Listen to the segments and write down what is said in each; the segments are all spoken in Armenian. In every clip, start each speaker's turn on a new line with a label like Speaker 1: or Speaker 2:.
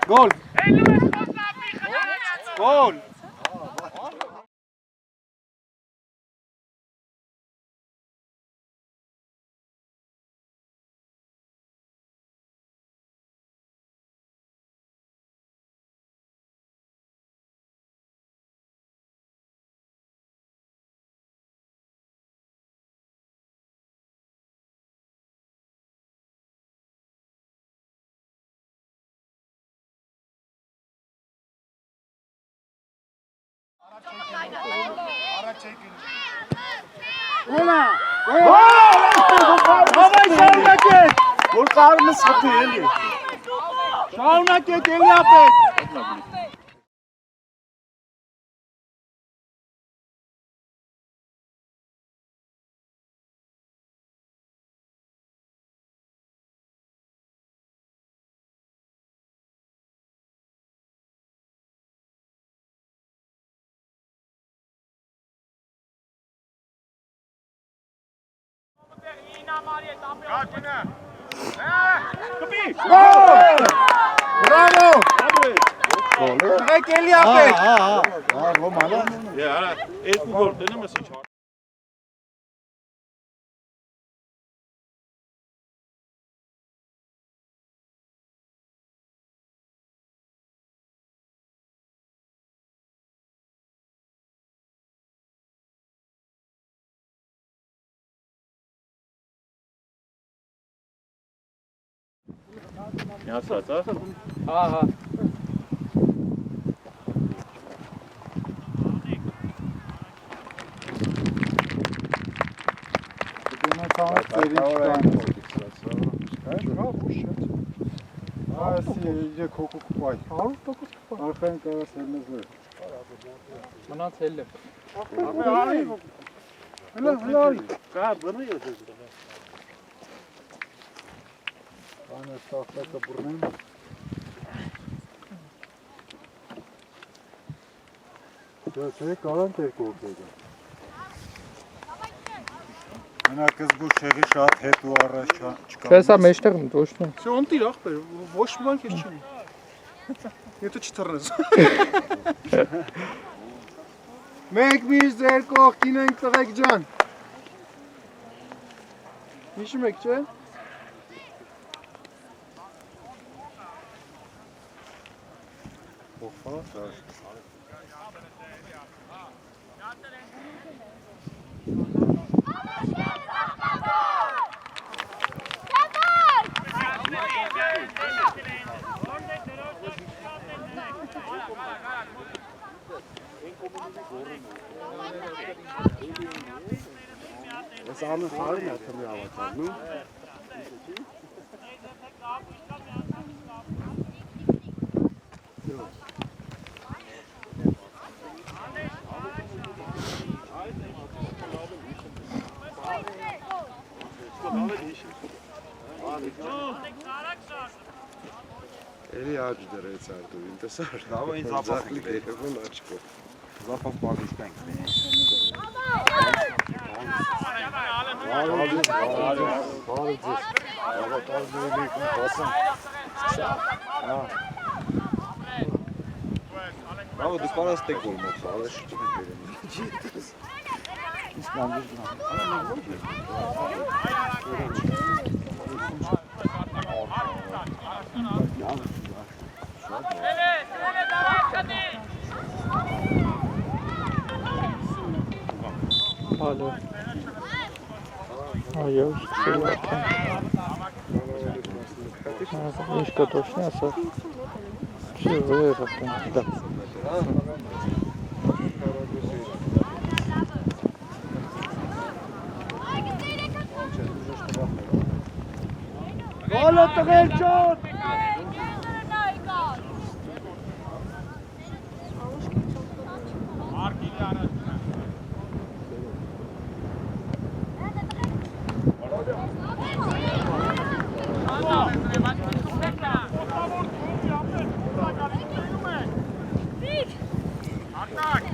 Speaker 1: Gol. Gol. Bravo!
Speaker 2: Միացած, հա։
Speaker 1: Ահա։ Անը ստացակը բուրնեմ Դե կարանք երկու օգտեգը Մնակզբու շեղի շատ հետ ու առաջ չկա
Speaker 3: Սա մեջտեղ ոչ մի
Speaker 1: Սա անտիր ախպեր, ոչ մի բան քեզ չունի Եթե չթռնես Մենք միշտ ձեր կողքին ենք տղեկ ջան Հիշում եք չէ
Speaker 4: Das ist auch eine Frage, das können wir aber sagen, ne? Eli ağacı da reçardı, intesar.
Speaker 2: Dava in
Speaker 4: Zakli telefon açık.
Speaker 2: Zapaf bağıştan. Bravo, tu paras te gol, mă, ale și ce mai
Speaker 3: Alo. Այո, սկսել եք։ Ինչ կտոշնի ասա։ Չի վեր ապեն, դա։
Speaker 1: Գոլը տղեր ջան։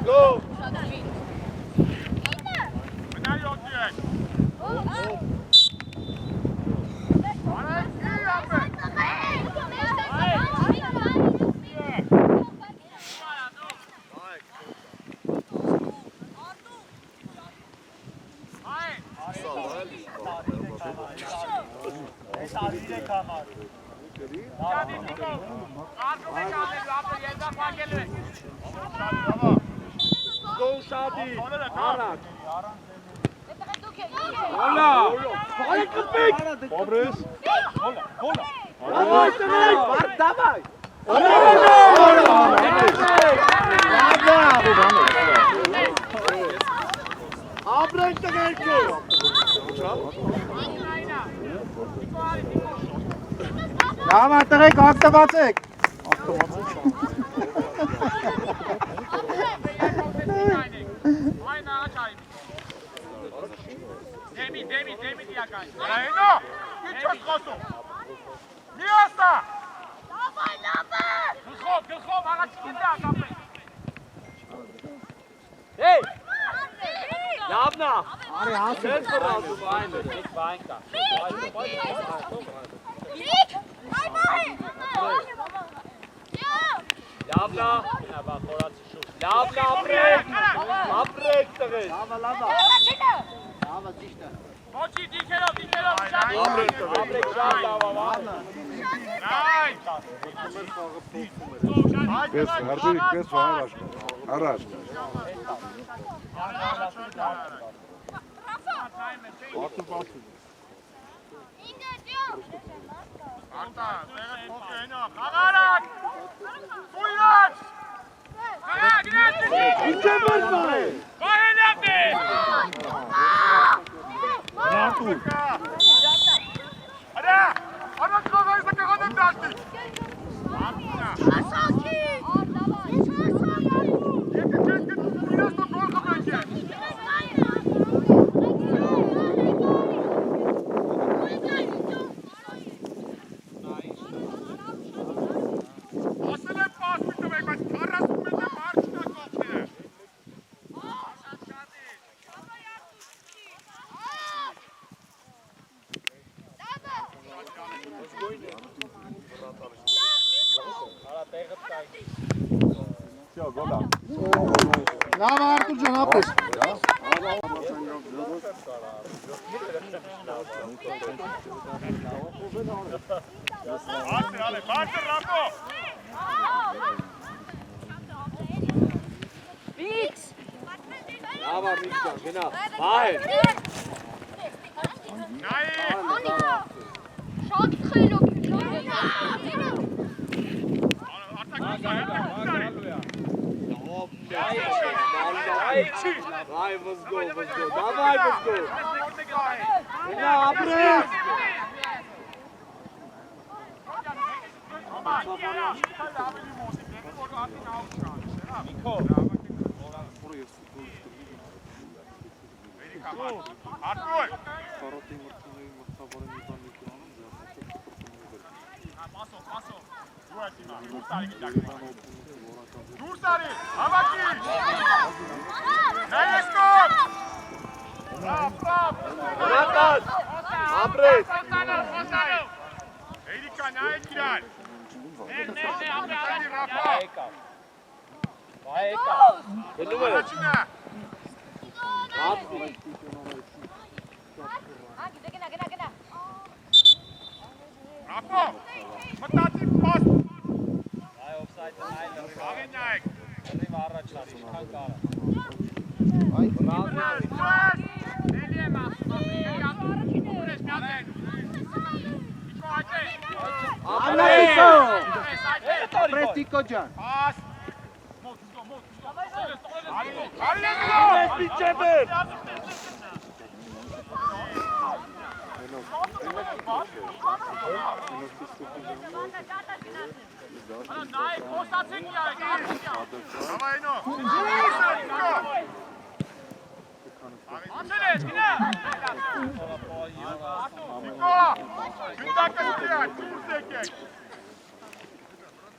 Speaker 1: Go! Լավ արտեղեք, ակտվացեք։
Speaker 5: Դեմի դիական։ Այնո, ինչ ես խոսում։ Մի ասա։ Լավ է։ Գլխով, առաջին դե ակապել։ Հեյ։ Լավն է։
Speaker 1: Արի հասու։
Speaker 5: Ես կրազում այն է, ես բան կա։ Լավն է, բա խորացի շուտ։ Լավն է, ապրեք տղեր։ Լավը։ Լավը ճիշտ է։ Ոչի դիքերով շատ։ Ապրեք շատ լավ է։ Այ։
Speaker 2: Պես հարտիկ, պես առաջ։
Speaker 5: Արտա, դերը փոքրինա, խաղարակ։ Սույրաց։ Գնաց։
Speaker 1: Ինչ է մրցում։
Speaker 5: Բայենապի։
Speaker 1: Նատու։
Speaker 5: Արա, առանց խաղայից կողոդեմ դաշտի։ Ասակի։ Եթե չես գտնում իրաց գոլ կբենք է։ Ասել եմ պաս միտվեք, բայց 40 մետր մարդ չնա կողքները։
Speaker 1: Լավ Արտուր ջան, ապրես։
Speaker 5: Բարձր Ռամո։
Speaker 6: Վիքս։
Speaker 5: Լավ է Միքսան, գնա։ Բայ։ Նայի։
Speaker 6: Անիկա։ Շատ խելոք։
Speaker 5: Давай, возго. Давай, возго. Գնա, ապրես։ Նիկո։ Արտուր։ Պասո։ Դուրս արի, հավաքի։ Նայեսկով։ Լավ։ Հրատած, ապրես։ Էրիկա, նայեք իրար։ Բայեկա։ Գնում է։ Առաջինը։ Ապրի։
Speaker 6: Գնա։
Speaker 5: Ապո, մտածի պաս։ Այ օֆսայդը նայել։ Աղեն նայեք։ Դրիվ առաջ լարի, ինչքան կարա։ Էլի եմ ասում, էլի ատում ես միացեն։ Իչո այդե։
Speaker 1: Աննայիսո։ Պրեստիկո ջան։
Speaker 5: Պաս։ Մոտ, Արի պիչեբեր։ Նայ, խոսացեք յարեք։ Давай նո։ Անցել ես, գնա։ Նիկո, գնդակը ստիրակ, դուրս եկեք։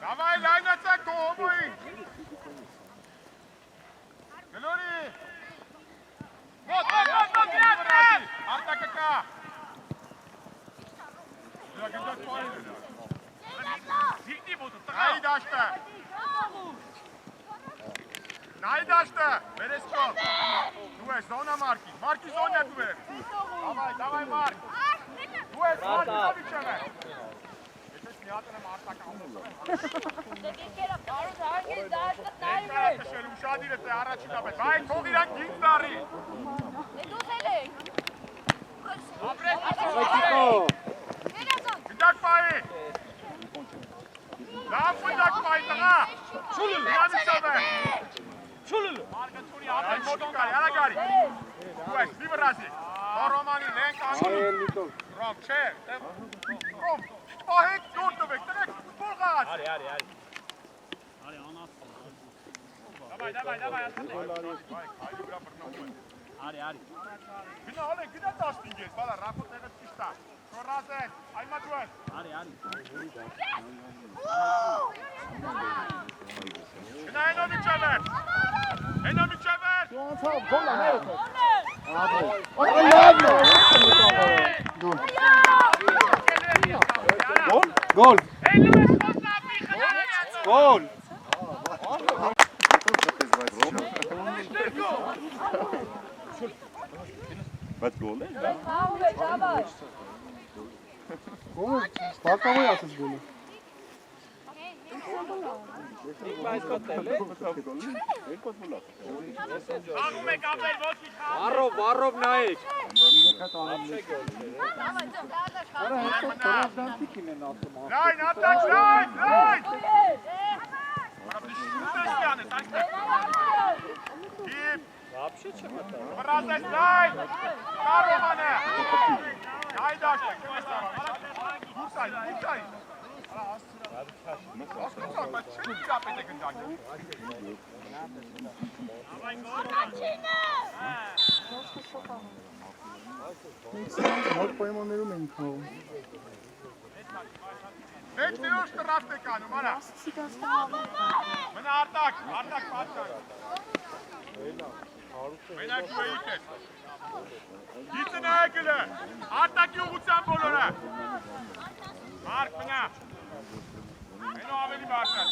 Speaker 5: Давай, լայնացակ քո հոմոյին։ Գլորի։ Մոտ, գնաց։ Արտակը
Speaker 7: Ապեր։ Դավայ Մարկ։ Դու ես Մարտինովիչը։ Ես մի հատ եմ արտականում։ Շել ուշադիր է առաջին ապետ։ Բայ թող իրան գինք դարի։ Ապրեք։ Գիտակ պայի։ Լավ գիտակ պայի տղա։ Շուլուլ։ Իրանիչով է։ Շուլուլ։ Մարգը թունի ապեր մոտոն կարի, արա կարի։ Դու ես, մի վրազի։ Ռոմանի լենք անգնում։ Ռոմ, չէ։ Ռոմ, պահեք նոր տվեք, տնեք ֆուտբոլ գած։ Արի։ Давай, отходи. Հայլու վրա բռնող։ Արի։ Գնա, հոլե, գնա 15 ես, բալա, ռախոտ եղը ճիշտ է։ Շորազեն, այմա դու ես։ Արի։ Գնա, Հենոմիչև էր։
Speaker 1: Գոլ։ Գոլ։
Speaker 2: Բայց գոլ է։
Speaker 1: Գոլ։ Բակամի ասես գոլը։
Speaker 7: Աղում եք ապեր ոսի խաղ։
Speaker 5: Վարով նայեք։
Speaker 7: Լայն, ատակ, լայն։
Speaker 5: Вообще чем это?
Speaker 7: Վրազես լայն։ Կարոման է։ Հայդաշտեք, դուրսայ։ Ասկացան, բայց չեմ կապետ է գնդակ։
Speaker 1: Մոտ պայմաններում ենք խաղում։
Speaker 7: Մեկ նեոշ տրաստ է կանում, արա։ Մնա արտակ պատկան։ Մենակ ու էիք ես։ Գիծը նայակել է, արտակի ուղղության բոլորը։ Մարկ մնա։ Մենո ավելի բարձր։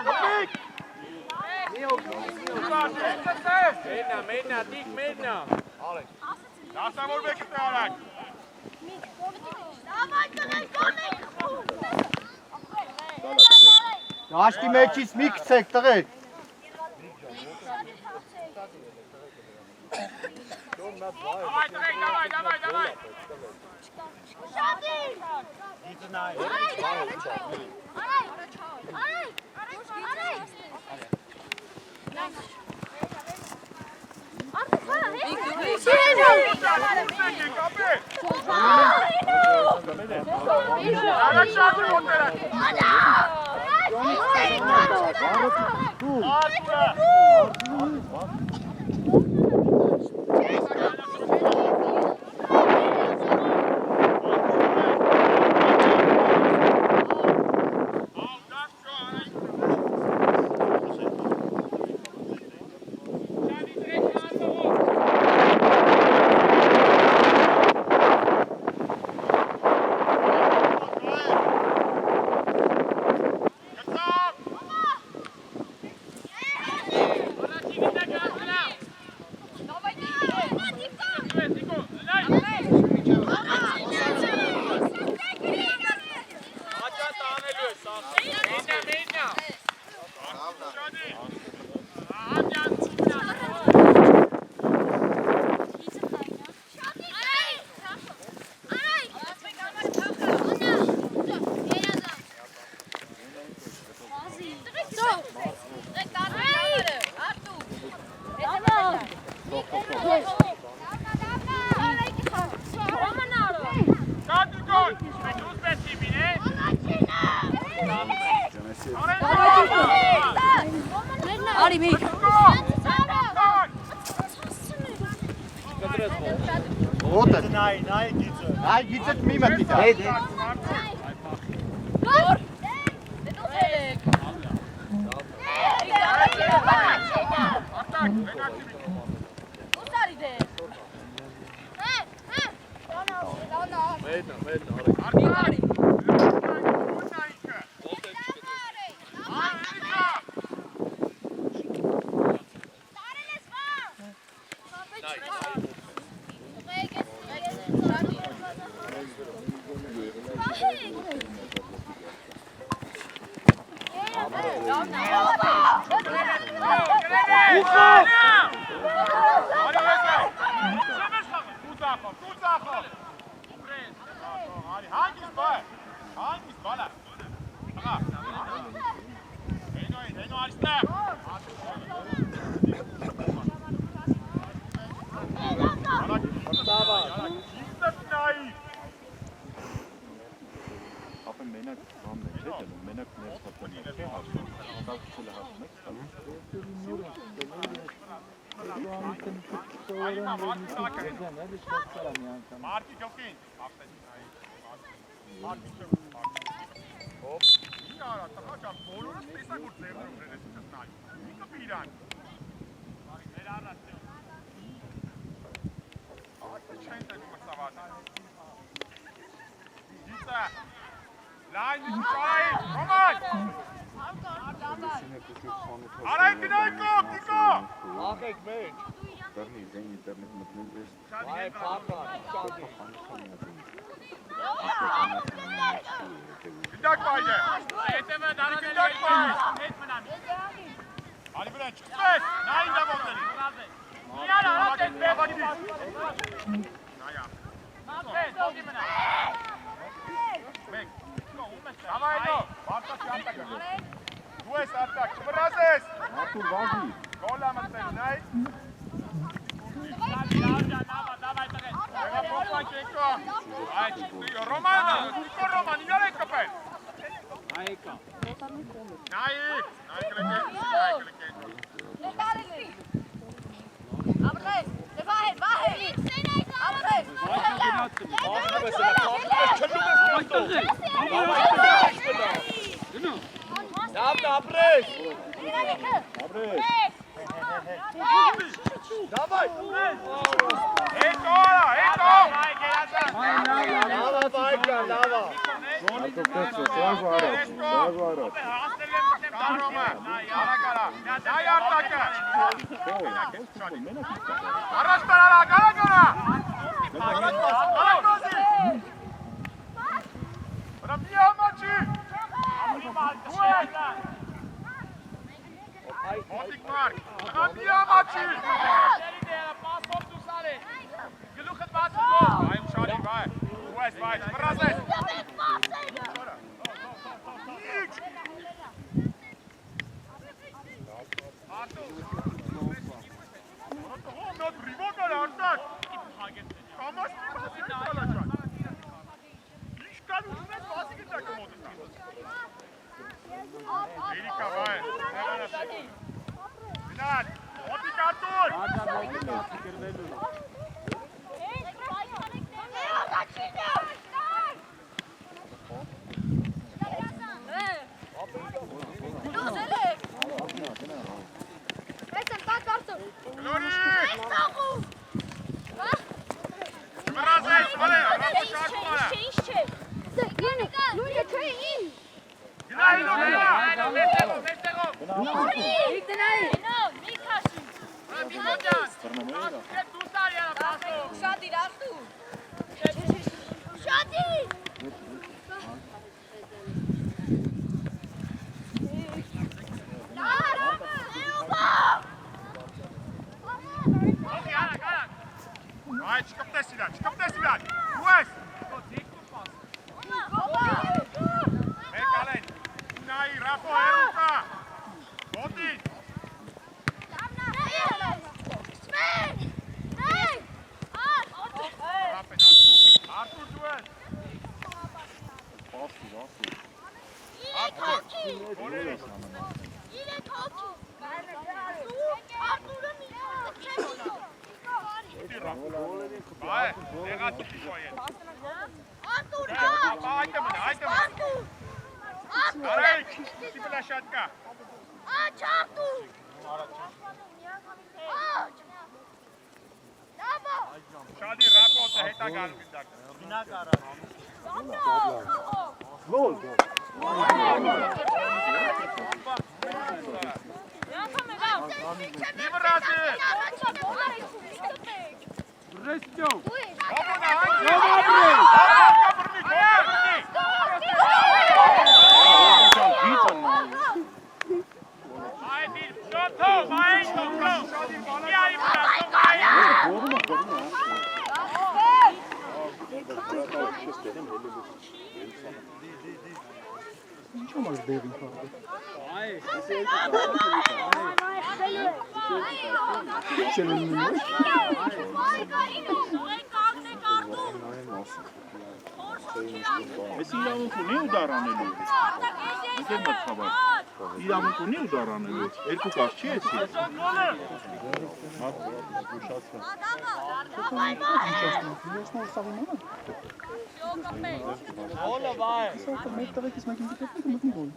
Speaker 7: Հոպիկ։
Speaker 5: Մենա,
Speaker 7: Դասավոր բեկը թե արակ։
Speaker 4: Դաշտի մեջից մի գցեք տղեր։
Speaker 7: Давай, давай.
Speaker 4: Այ գիծը մի մտի դա։
Speaker 7: Marki Jokin. Ja, taka boluna spesa kurtleru restas nai. Mikä pidän? Scheinta kun savata. Jitsa. Line is trying. Come on. Alright, Kiko, Kiko.
Speaker 5: Աղեք մեջ։
Speaker 4: Դեռնի դեն ինտերնետ մտնել ես։
Speaker 5: Այ փապա, շատի։
Speaker 7: Գիտակ բայ է։
Speaker 5: Հետևը դարանը
Speaker 7: Գիտակ բայ։
Speaker 5: հետ մնամ։
Speaker 7: Ալի վրա չկես, նային դա ողների։
Speaker 5: Միան արած է բեբի։
Speaker 7: Նայա։
Speaker 5: Մապես, ողի մնա։
Speaker 7: Մեկ։ Ավայնո, բարտակ արտակը։ Դու ես արտակ, չվրազես։
Speaker 4: Արտուր վազի։
Speaker 7: Գոլա մտնել, նայ։
Speaker 5: Դավայ տղեն։
Speaker 7: Եղա փոքա կեկա։ Այդ Ռոմանը, Նիկո Ռոման, իրար եք կպել։
Speaker 5: Այկա։
Speaker 7: Նայ կլեկեք։
Speaker 6: Abre, le baje, baje. Abre.
Speaker 5: Դավ ապրես։ Դավայ։
Speaker 7: Հետո, հետո։
Speaker 5: Լավա բայկա, լավա։
Speaker 4: Արտուր տեսո, սրաժ արած, սրաժ արած։
Speaker 7: Կարոմը, արագարա, նայ արտակը։ Առաջ տարարա, կարագարա։ Կարագոզի։ Վրա մի համաչի։ Մոտիկ մարկ, վրա մի համաչի։ Գլուխդ բացու գոլ։ Այմ շարի, վայ, ու ես, վայ, վրազես։ Իչ։ Not rivocal արտակ։ Կամաս մի բասի գտալա ջան։ Ինչ կան ուզնես բասի գտակը մոտը։ Երիկա վայ, նեղանասի։ Գնալ, մոտիկ Արտուր։ Գլորի։ Վրազես, վալե, ռապո շարկում արա։ Գնայինո, մեստեղով։ Այ չկպտես իրան, չկպտես իրան, ու ես։ Մեկ ալեն, նայի, ռապո, հերուկա, ոտին։ Արտուր դու ես։ Արտուր, գոլերիս։ Բայ, նեղացի շոյեն։ Այդը մնա, այդը մնա։ Արայք, սի պլաշատկա։ Շադի ռապոտը հետա գալու գնդակ։ Գնակ արա։
Speaker 4: Գոլ,
Speaker 7: Մի վրազի։ Ապրեսյո։
Speaker 6: Ui.
Speaker 7: Ո՞ւր է
Speaker 1: Ինչ համար դերին խաղը։
Speaker 2: Ես իրավունք ունի ուդար անելու։ Եկել մոտ խաբար։ Իրավունք ունի ուդար անելու։ Երկու կաշ չի էսի։
Speaker 5: Հոլը վայ։
Speaker 1: Մեկ տղեկից մեկին դեպք մտնի գոլ։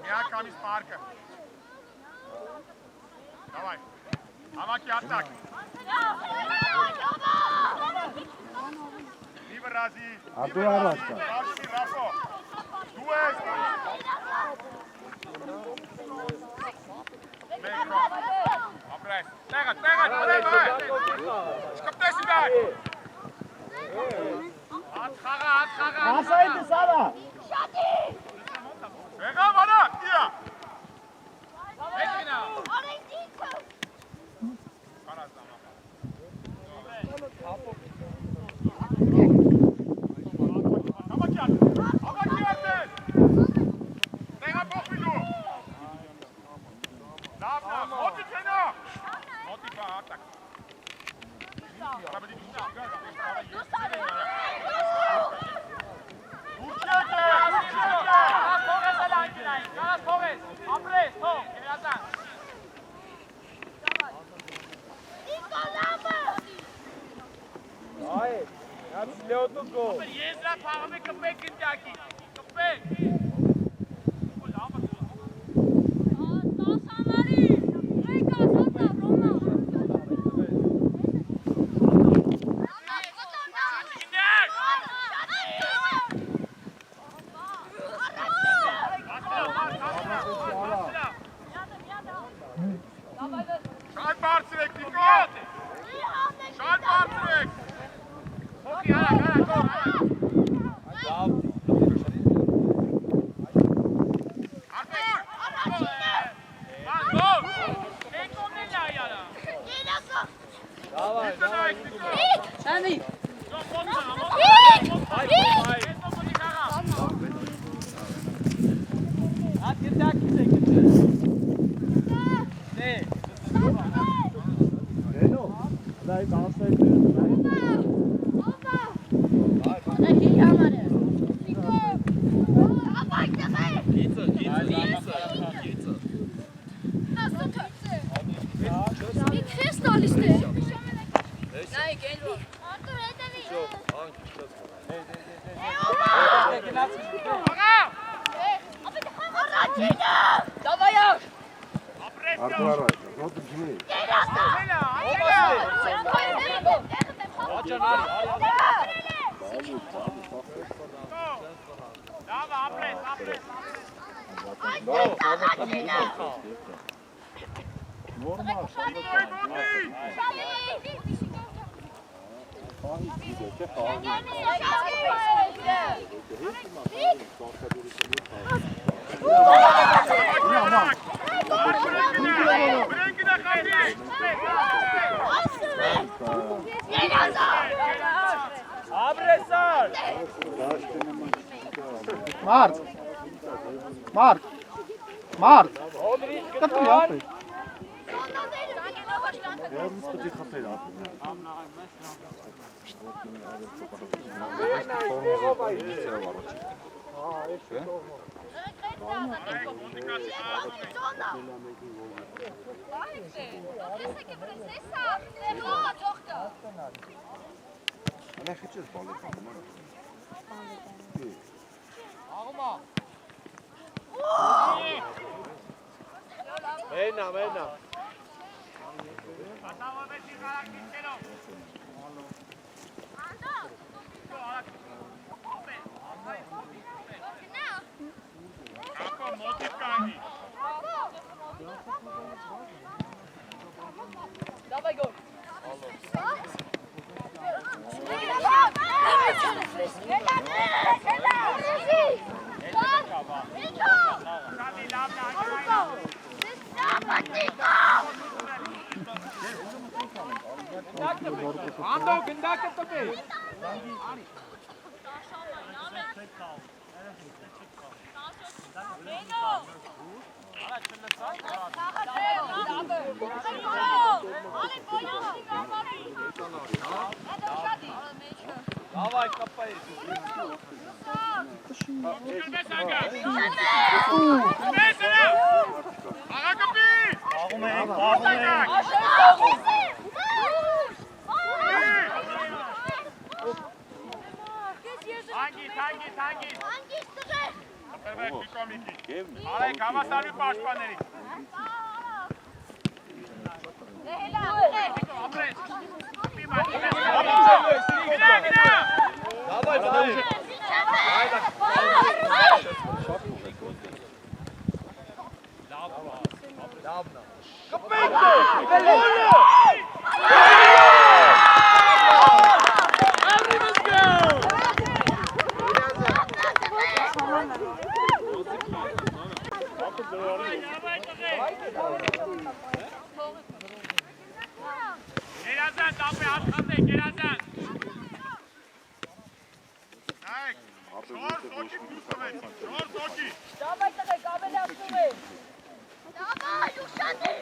Speaker 7: Miakamiz parka. Давай. Амаки атак. Либо рази.
Speaker 4: Ադուրարաշկա։
Speaker 7: Рази Рафо. Дуэс. Меко. Абрес. Тегат. Скоптеси дай. Ат хага.
Speaker 4: Ասայդը սավա։
Speaker 7: Ega bana. Ia.
Speaker 5: Մեքենա։ Եզրա փաղում է կպեք ընտյակի, կպեք։
Speaker 7: Շատ բարձրեք, Նիկո։ Շատ բարձրեք։ Հոգի, հարակ, գոր։
Speaker 4: Ադուրարաշկա, ռոտ ջի։ Մարդ, կտրի ապե։ Երնս պտի խպեր ապե։ Ana xechir balı tanımar.
Speaker 5: Venna.
Speaker 7: Kako motiv kangi.
Speaker 6: Dawaj go!
Speaker 5: Давай, копай.
Speaker 7: Արեք, հավասարի պաշտպաների։ Գերազան, դապե ատխանդ է, գերազան։ Նայք, շոր սոքի կուսվեց, շոր սոքի։
Speaker 6: Dawaj, tadek, ավելի ասում է։ Dawaj, ուշանի։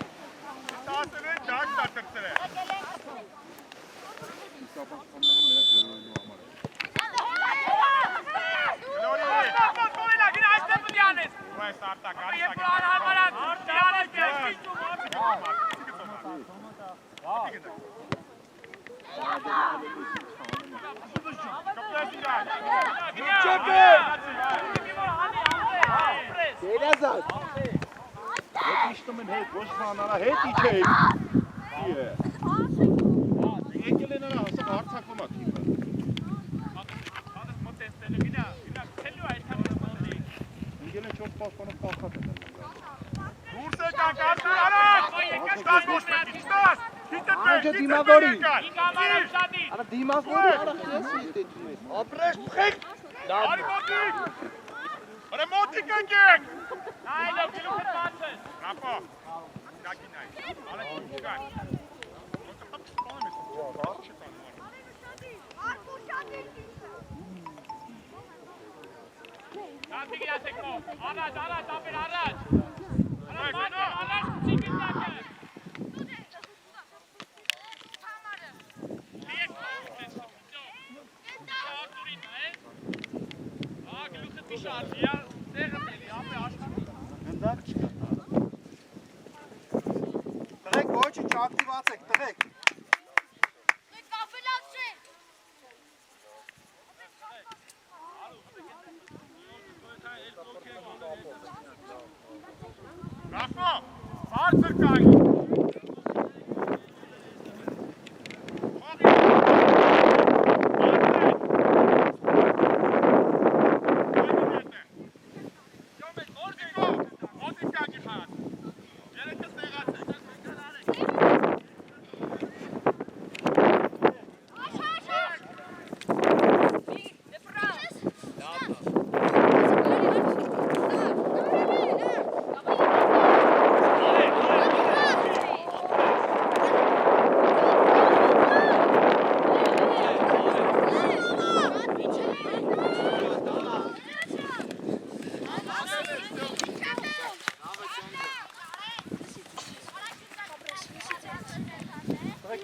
Speaker 7: Տասն է, ճակ դատրծր է։ Լորի, բոյլա, գինա այստեղ պտի անես։ Ու այս արտակ,
Speaker 2: Իշտում են հետ, ոչ բանարա հետ իչեի։ Եկել են արա, ասա հարցակվում ա թիվը։ Եկել են 4 պաշպանով պախատ են։
Speaker 7: Դուրս եկան, կարդուր արած, ստաս ոչ պետք, ստաս,
Speaker 1: Անջա դիմավորի։
Speaker 7: Արա
Speaker 1: դիմավորի, արա խեսի դեջում ես։
Speaker 7: ապրես պխեք, արի մոտիկ, արա մոտիկ ընկեք, նայ, լավ գլուխը բացես, ապա, կակի նայ, արա դիմուկան, Նատիգի ասեք նով, առաջ, ապեր առաջ, առաջ, ծիկին դակը,
Speaker 1: Տղեք ոչի չակտիվացեք, տղեք։
Speaker 7: Ռախո, բարձր կայի։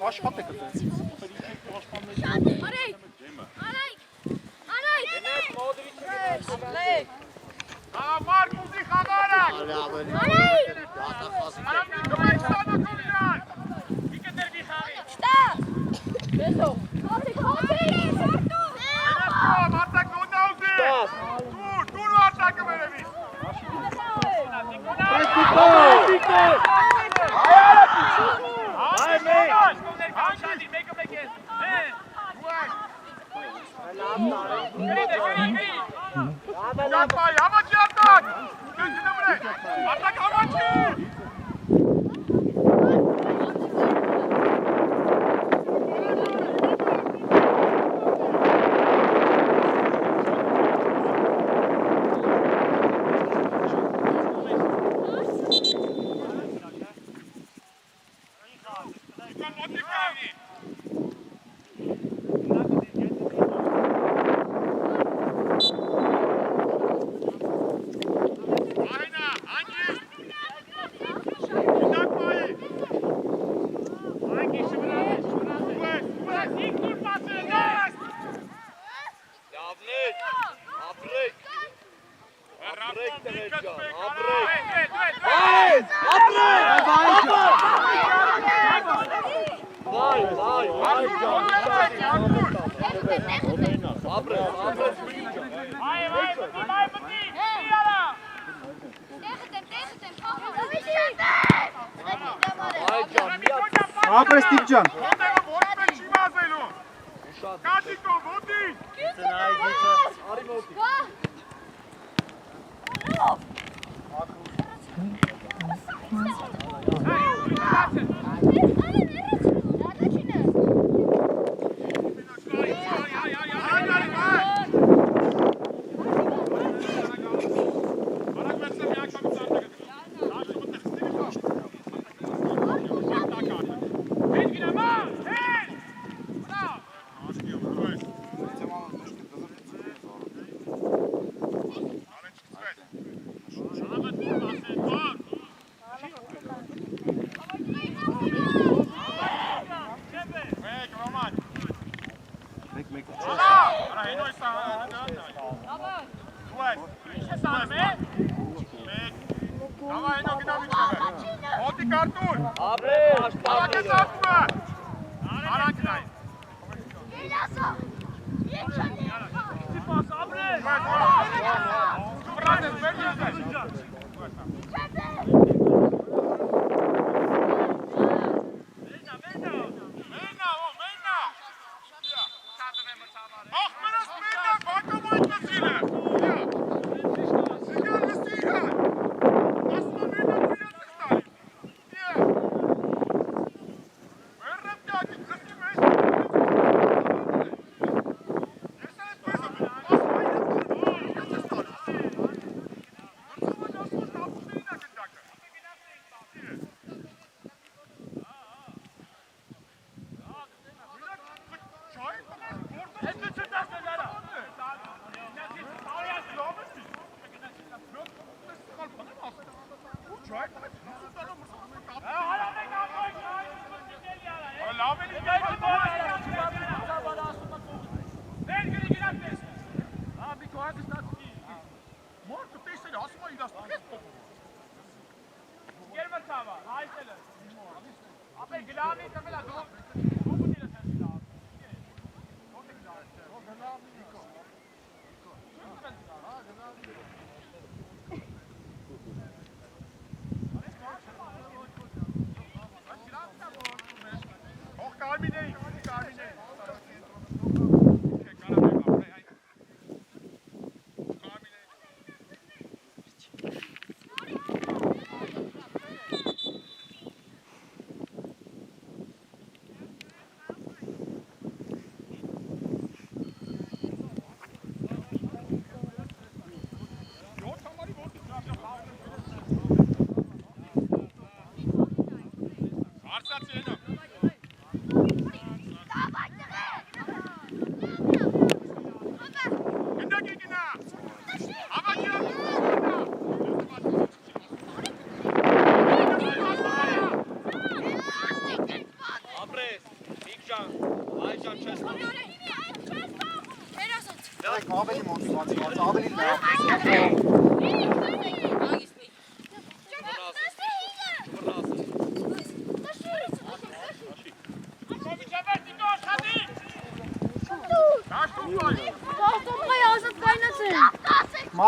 Speaker 1: Աշխատեք այդպես։
Speaker 6: Արայք! Արայք! Արայք!
Speaker 1: Ապրես տիպջան։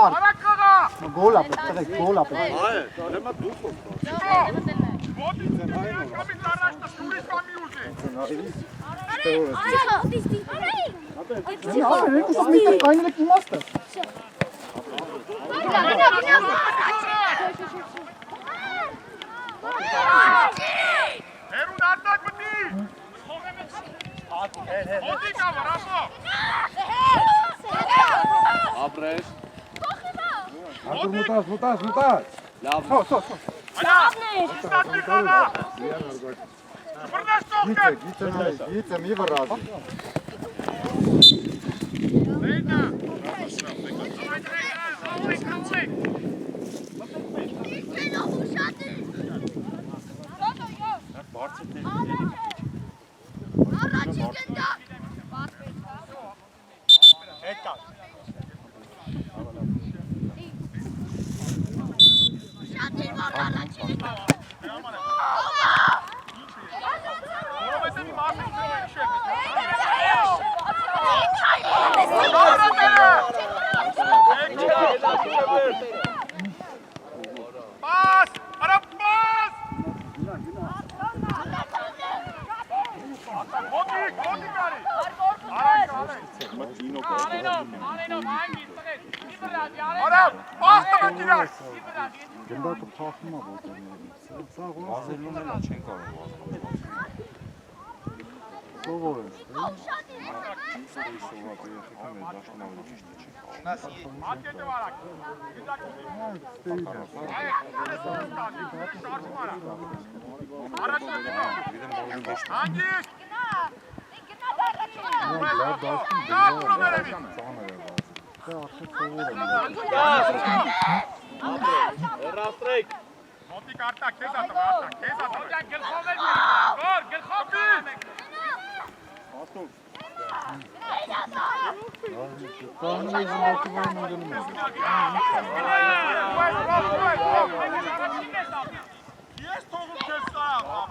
Speaker 7: Արակ կղա։
Speaker 1: Գոլ ապրեք, տղեկ, գոլ ապրեք։
Speaker 4: Այ, դեմա դու խոսքա։
Speaker 7: Ոտից դիման կամից առաջ տշուրից կամի ուժի։
Speaker 1: Երկուսս միտր կայնել եք իմաստը։
Speaker 7: Հերուն արտակ մտի։ Ոտի կա վրամո։
Speaker 4: Ապրես։
Speaker 7: Մոտաս։
Speaker 4: Լավ։
Speaker 7: Այա, ստատի խաղա։ Բրնաշ տողկը։
Speaker 1: Գիծը մի վրազի։
Speaker 7: Վենա։ Pass! Ara pass! Moti gari. Ara pass da girer.
Speaker 1: Գնդակը փախում է ոտերներից։ Սա
Speaker 3: Վազելուն էլ չեն կարող վազել։
Speaker 1: սովոր է։
Speaker 7: Markete varak. Güzel Hangi?
Speaker 5: Ռաստրեկ
Speaker 7: Մոտի կարտա, քեզ ատա, քեզ ատա։ Գլխով էլ գոր, գլխով մեկ։
Speaker 1: Կանոն է զնդակի վայրն անգնում է։
Speaker 7: Ես թողում քեզ սարավ,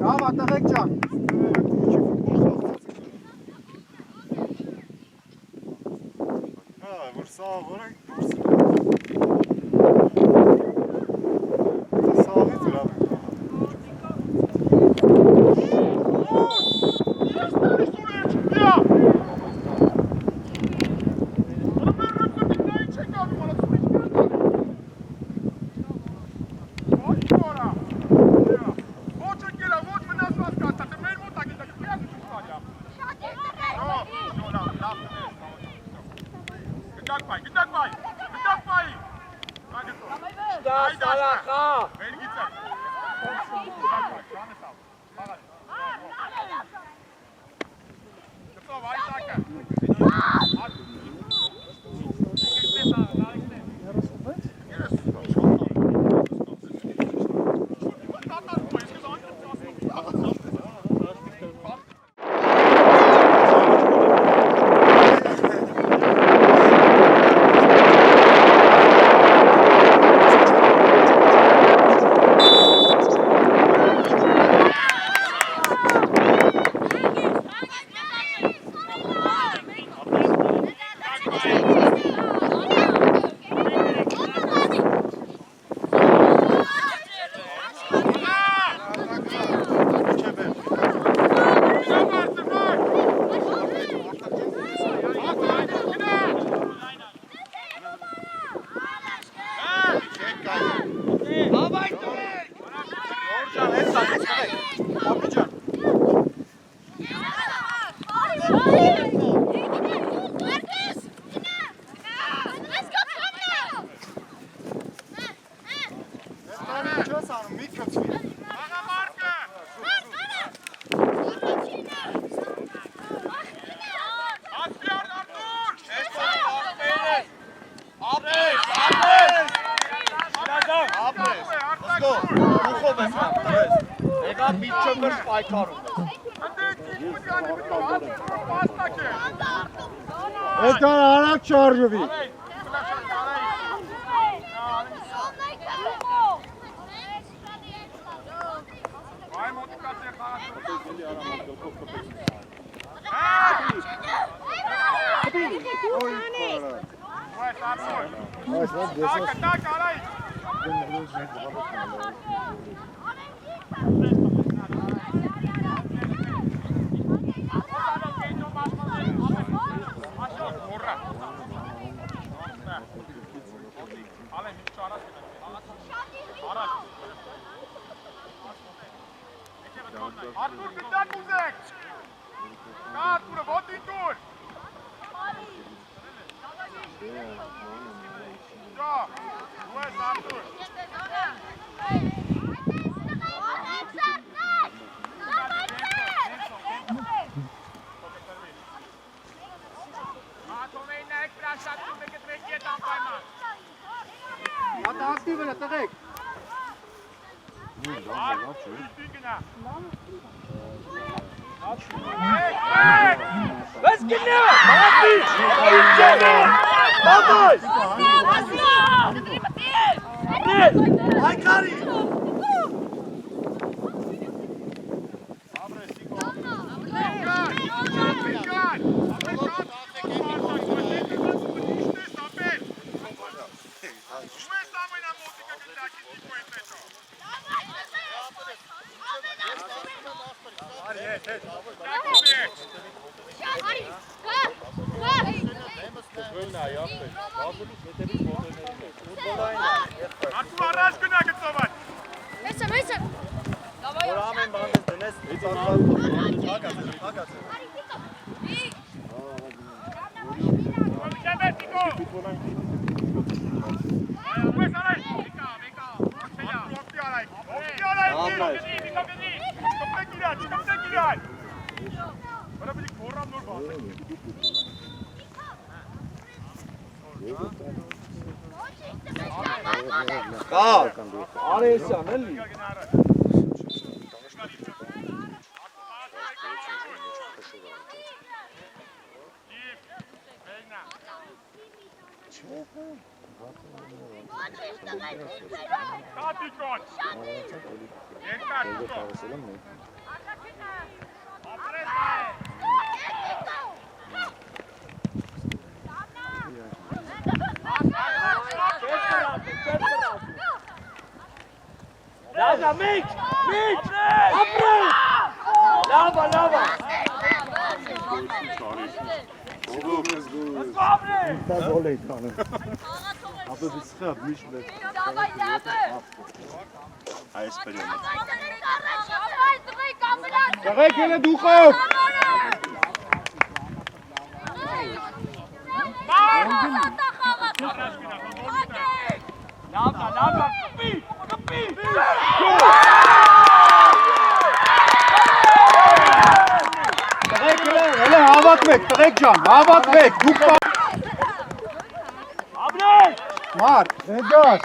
Speaker 1: Կավ ատեղեք ճան։
Speaker 4: Որ սա որը սաղից լավ։
Speaker 1: Edgar Arak çağırıyor.
Speaker 7: West Arthur.
Speaker 4: Այս ո՞ր դեսես։
Speaker 7: Tak, Alay. Arthur, dikkat uzak. Kart, burada bot dur. Go. West Arthur.
Speaker 1: Հատ ակտիվ է, տղեկ։
Speaker 5: Let's get now! Vamos!
Speaker 7: Ai, Cari! Artur, առաջ գնա գծովան։
Speaker 6: Մեսը։ Դավայ։
Speaker 4: Որամեն բանդես դնես, հագացը։
Speaker 1: Կար, արեսյան էլի։
Speaker 7: Կատիկոն։ Երկար դուքո։
Speaker 5: Լավա, միջ! Ապրել! Լավա!
Speaker 4: Դա գոլ է տանը։ Ապա դիսխա միշտ մեծ։
Speaker 6: Դավայ, լավը։
Speaker 2: Այս պերիոդ։
Speaker 1: Տղեկ ելը դուխով։
Speaker 5: Լավա, կպի!
Speaker 1: Տղեկ ելը հավատվեք, տղեկ ջան, հավատվեք, դուք
Speaker 5: Ապրել!
Speaker 1: մար, էջար,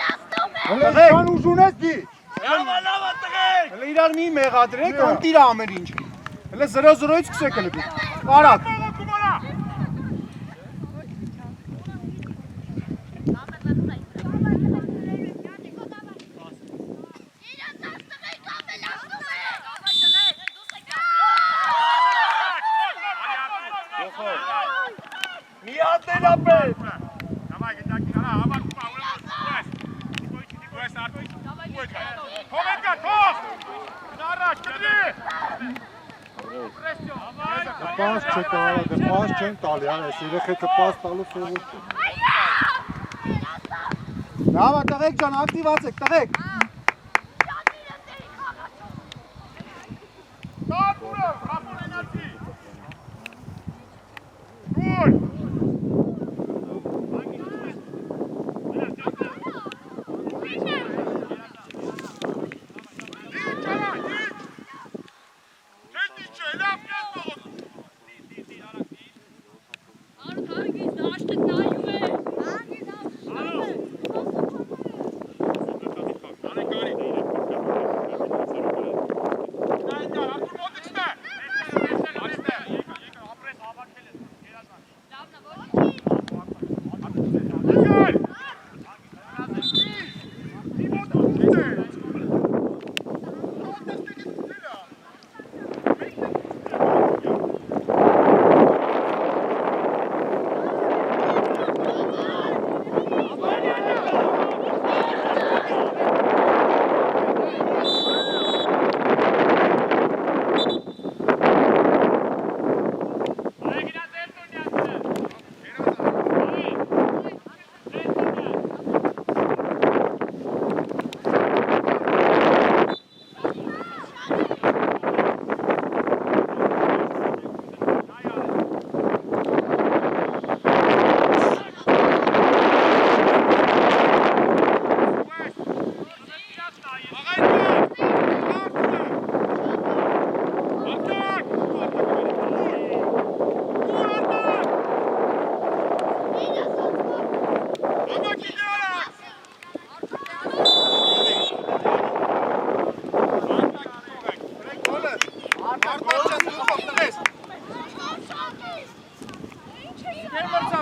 Speaker 1: տղեկ, ուժ ունես դի,
Speaker 5: Լավա, տղեկ!
Speaker 1: հլը իրար մի մեղադրեք, անտիր ամեր ինչ, հլը 0-0-ից կսեք հլը դուք, կարակ,
Speaker 5: Մի հատել ապել!
Speaker 7: Давай, գիտակի, արա, հավաքում ա, ուրեմն, West Arthur, թող եկա, թող! Նարաշ, կդրի!
Speaker 4: Պաս չկարա, պաս չեն տալի, այս երեխեքը պաս տալու սովոր չէ։
Speaker 1: լավա տղեկ ջան, ակտիվացեք, տղեկ,
Speaker 7: Կար ուրը, ռապորենացի! Գոլ!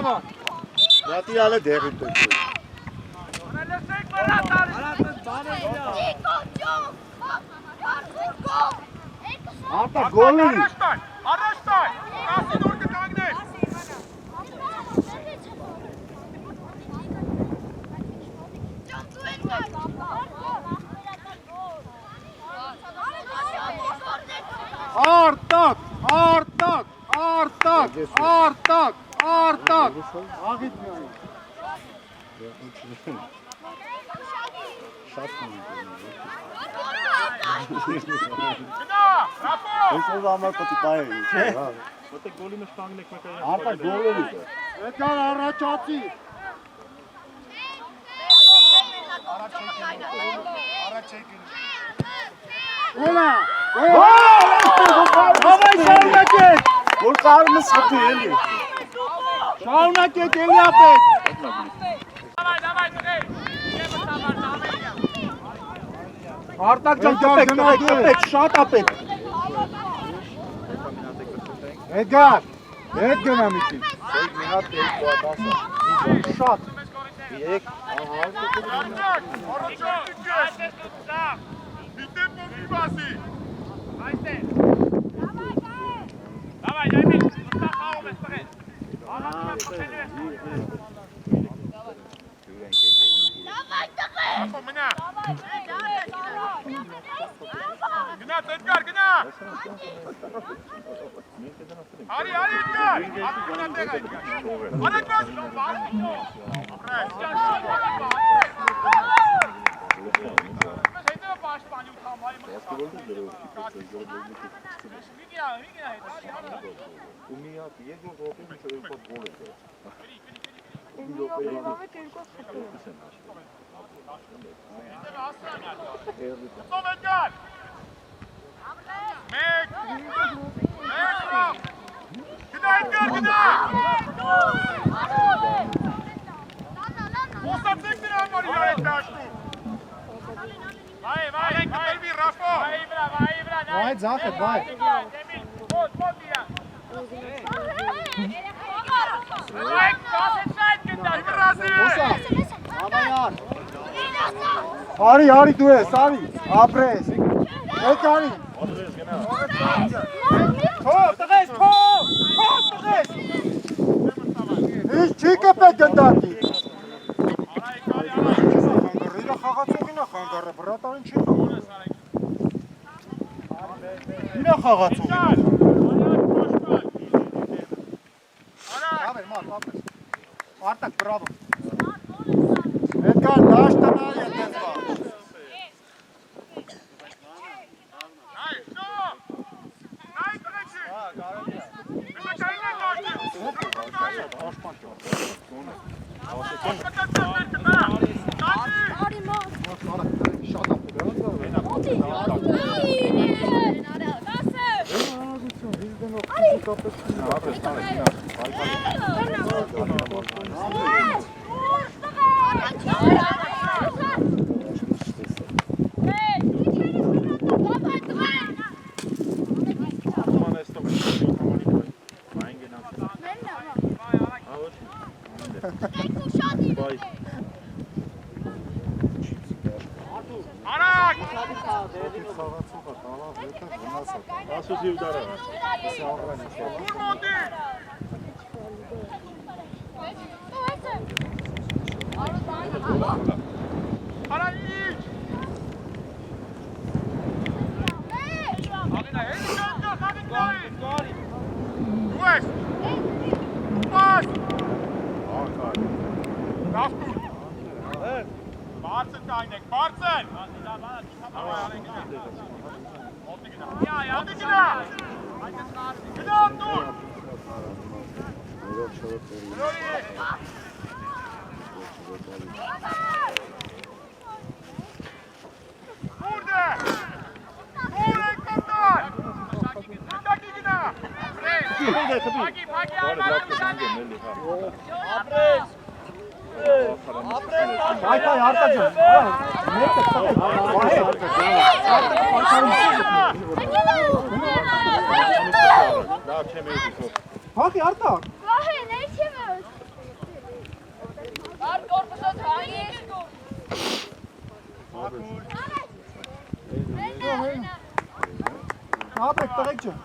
Speaker 1: Բրավո։
Speaker 4: Դատի ալը դեղի տոք։ Արտա գոլի։
Speaker 7: Առաջ տայ։ 10 դուր կկանգնես։
Speaker 1: Արտակ, արտակ, արտակ, արտակ, արտակ։
Speaker 4: Աղիտ միայն։ Շատ
Speaker 7: Գնա, Ռաֆո։
Speaker 4: Այսօր համար պետք է բայ։ Չէ։
Speaker 2: Մտեք գոլի մեջ կանգնեք մեկ այլ։
Speaker 4: Արտա գոլի։
Speaker 1: Էդգար առաջացի։ Գոլա։ Հավայ շարունակեք։
Speaker 4: Որ կարմը սխտի էլի։
Speaker 1: Շարունակեք էլի ապետ։ Արտակ ջան կպեք, շատ ապետ։
Speaker 4: Էդգար, հետ գնա մի քիչ։
Speaker 1: Շատ։
Speaker 4: Եկ,
Speaker 7: Դիտեմ մոքի բասի։
Speaker 5: Давай, Ямик, устахаում ես տղեն։
Speaker 7: Ռաֆո մնա։ Գնա, Էդգար, գնա։ Արի, Էդգար։ Գնա տեղը Էդգար։ Արեք բաս։ Հետո պաշտպանի ու թամարի մտա։ Ո՞վ Էդգար։ Մեկ։ Գնա Էդգար, գնա։ Ոսացեք դրա համար իրար եք դաշտում։ Վայ, կպելվի Ռաֆո։
Speaker 1: Վայ, ձախ է, վայ։
Speaker 4: Արի դու ես, արի, ապրես։ Էդգարի։
Speaker 1: Քո, տղես, քո, տղես։
Speaker 4: Ինչ չի կպեք գնդակի։
Speaker 1: Իրա խաղացողին է խանգարը, բրատարին չի խաղը։ Իրա խաղացողին է։ Ավեր, մարդ, ապես։ Արտակ, բրավո։
Speaker 4: Էդգար, դաշտը նարի է տեզվա։
Speaker 2: Ասուս եւ դարա։
Speaker 7: Բարձր կայնեք, բարձր։ Գնա դուր։ Ուրդե։ Ուրդ եք կոտար։ Մտակի գնա։ Փակի, ապրես։
Speaker 1: Այ արտա ջան։ Մեկը տղես։ Հակի արտակ։
Speaker 6: Վահե, ներքև ես։
Speaker 1: Ապրեք տղեկ ջան։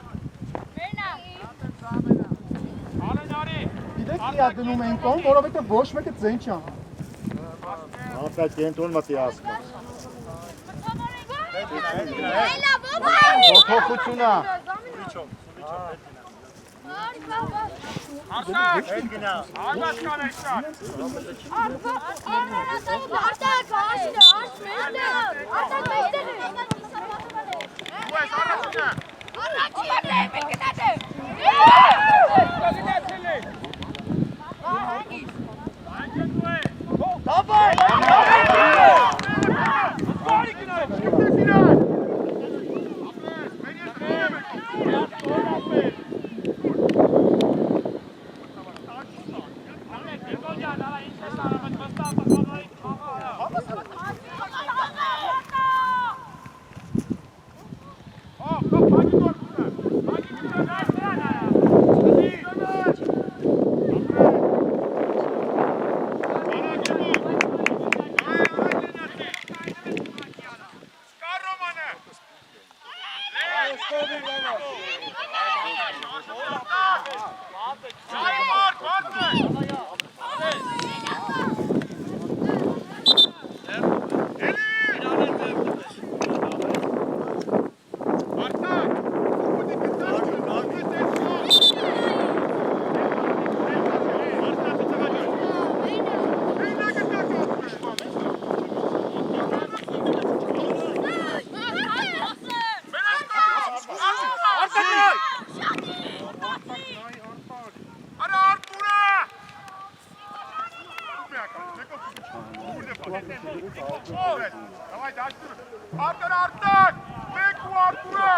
Speaker 1: Գիտեք իա դնում են կողմ, որովհետև ոչ մեկը ձեն չի անում։
Speaker 4: Ապրեք կենտրոն մտի ասկա։ Փոփոխությունա։
Speaker 7: Արտակ, արտակ կանեշտար։
Speaker 6: Արտակ,
Speaker 7: Ու ես առաջինը։ Давай, дальше. Артак! Легко, Артура!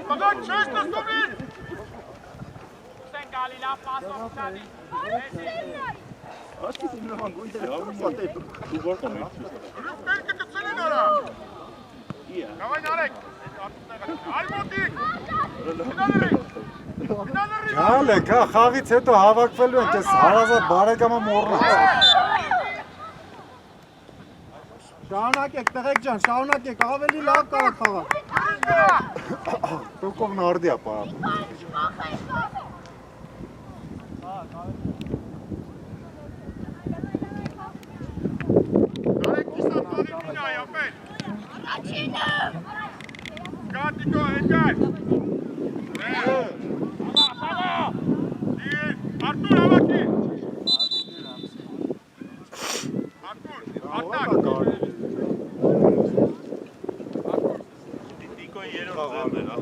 Speaker 7: Подай, честно, стови! Давай, Нарек! Ալմոտիկ!
Speaker 4: Գալ եք, խաղից հետո հավաքվելու ենք, ես հարազատ բարեկամը մոռնաց։
Speaker 1: Շարունակեք տղեկ ջան, շարունակեք, ավելի լավ կարող խաղալ։
Speaker 4: Տուկով նարդի է պարապ։
Speaker 7: Narek, կիսատ բանի մինայ, ապել։ Կատիկո, հեկար։ Արտուր, հավաքի։ Արտուր, արտակ։
Speaker 2: Տիկոյի երորդ ձերն էր,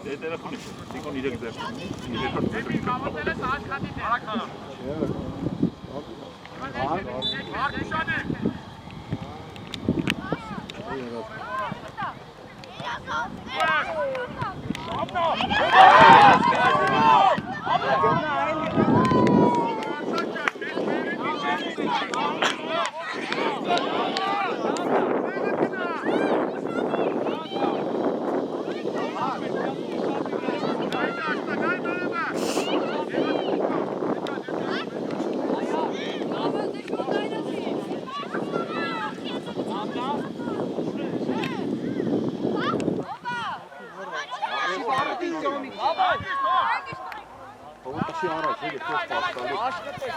Speaker 2: դետերը խունի, տիկոն իրեք ձեր։
Speaker 7: Դեպի կամոտել ես աշխատի դերակ խաղա։ Արտուշանի։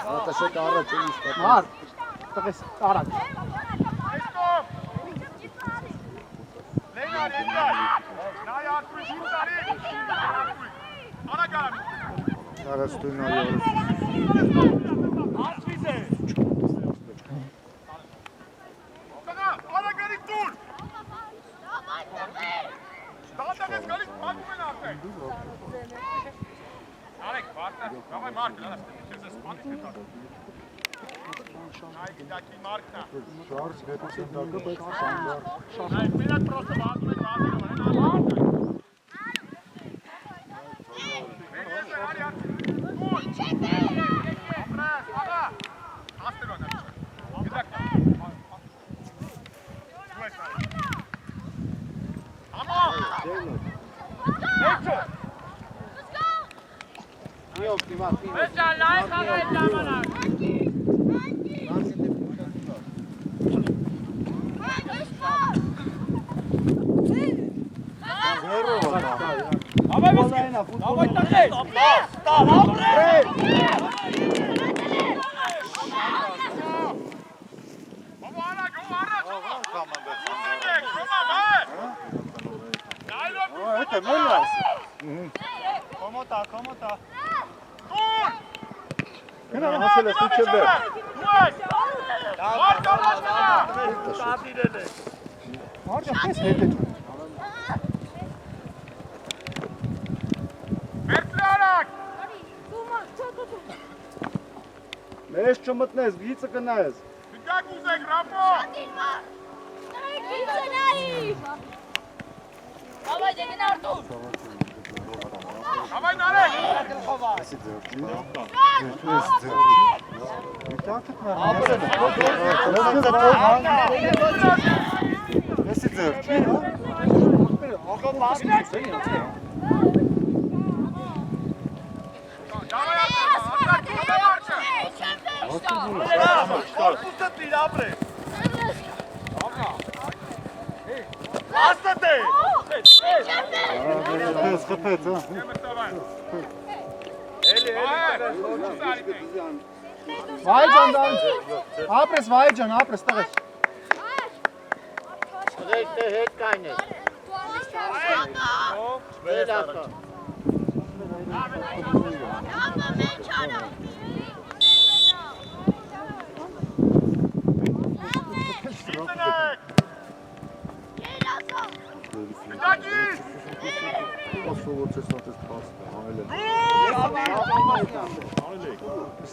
Speaker 4: Ատաշեք առաջ էլիս կատա։
Speaker 1: Մար, տղես, արակ։
Speaker 7: Այստով։ Լենար, ենգար։ Նայ Արտուրի շին տարի։ Արա կարամի։
Speaker 4: Կարաստույն արի
Speaker 7: Արտվիզ է։ Կանա, արա գարի տուր։ Դատակ ես գալիս պակում են արդեն։ Արեք, բարտար, գավայ մարկն, արա, չես ես պանից կտար։ Այ գիտակի մարկնա։
Speaker 4: շարս վեպասնդակը, բայց սանդար։
Speaker 7: Այ մենատ պրոստը վազում եք վազում են, հենա
Speaker 1: Մի օգտիմացի։
Speaker 5: Let's go, live, Давай, Москва! Давай, Тахей! Стал, Абрек!
Speaker 7: Baba hala go hala çabuk.
Speaker 4: Este Müller. Komota.
Speaker 7: Dur.
Speaker 4: Genau, hast du das nicht schon weg?
Speaker 1: Հարճա պես հետ է ջում։
Speaker 7: Mertlarak.
Speaker 4: Մեզ չմտնես, գիծը կնայես։
Speaker 7: Dikkat uzak Rafa.
Speaker 6: Давай, Дегин Артур!
Speaker 7: Давай Narek. Давай Atak.
Speaker 5: Korpusda değil, Abrek! Hasta değil!
Speaker 4: Խփեց, հա։
Speaker 1: Վայ ջան դան։ Ապրես վայ ջան, ապրես տղես։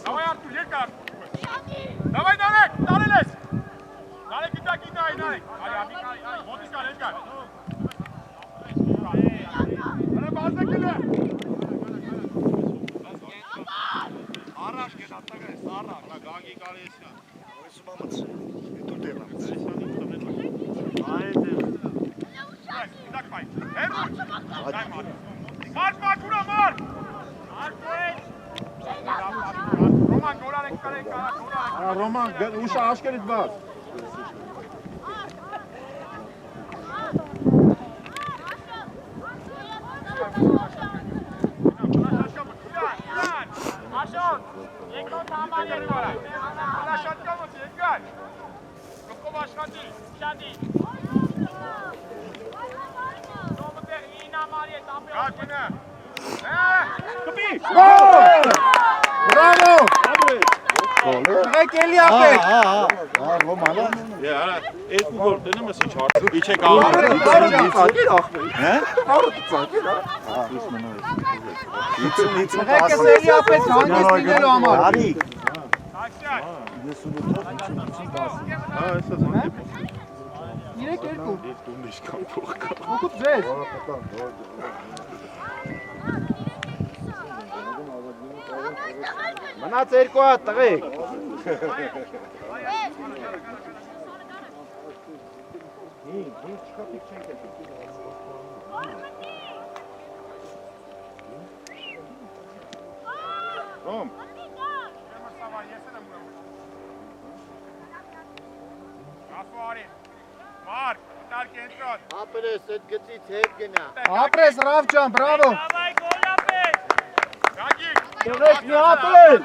Speaker 7: Давай Артур, Лекар. Давай Нарек, Нарелес. Нарек кидай, Нарек. Вот искал, Лекар. Ана баздакиле. Առաջ գնա տղես, առաջ, նա գագի կարեսնա։ Ոսում ամաց, դու դերնա։ Այդ է։ Դակ բայ։ Հերո։ Մարդ, ուրա մարդ։ Արտուես։ Ռոման գոլար եք կարեք, գոլար։
Speaker 1: Ռոման, ուշը աշկերից բաց։
Speaker 7: Աշոտ, եկոտ համար եկորա։ Աշոտ կամոց եկար։ Կողով աշխատի, շատի։ Նոմտեղ ինա մարի է տամպի։ Կատմինը։ Կպի։
Speaker 1: Բրավո։ Ղեք էլի ապետ։
Speaker 4: Ռոմանը։
Speaker 2: Արա, երկու գոլ դնում ես ինչ հարց։ Իջեք
Speaker 1: Արդ
Speaker 2: աղբեր։
Speaker 1: ծակիր ախմի։
Speaker 4: Հե։
Speaker 1: Արդ ծակիր, հա։
Speaker 4: Դուս մնաս։
Speaker 1: Ղեք ես էլի ապետ հանգիստ լինելու համար։
Speaker 4: Արի։
Speaker 7: Ակսիան։
Speaker 2: Հա, էսա զանգ։
Speaker 1: 3-2։
Speaker 2: Դու ինչքան փող կա։
Speaker 1: Ուկուտ ձեզ։
Speaker 4: Մնաց երկու հատ տղեկ։
Speaker 2: Ռոմ,
Speaker 7: Գասվարի։ Մարկ, տար կենտրոն։
Speaker 4: Ապրես, այդ գծից հետ գնա։
Speaker 1: Ապրես Ռավ ջան, բրավո։
Speaker 5: Давай, Голապետ!
Speaker 7: Գագիկ։
Speaker 4: Տղեկ մի ապրես։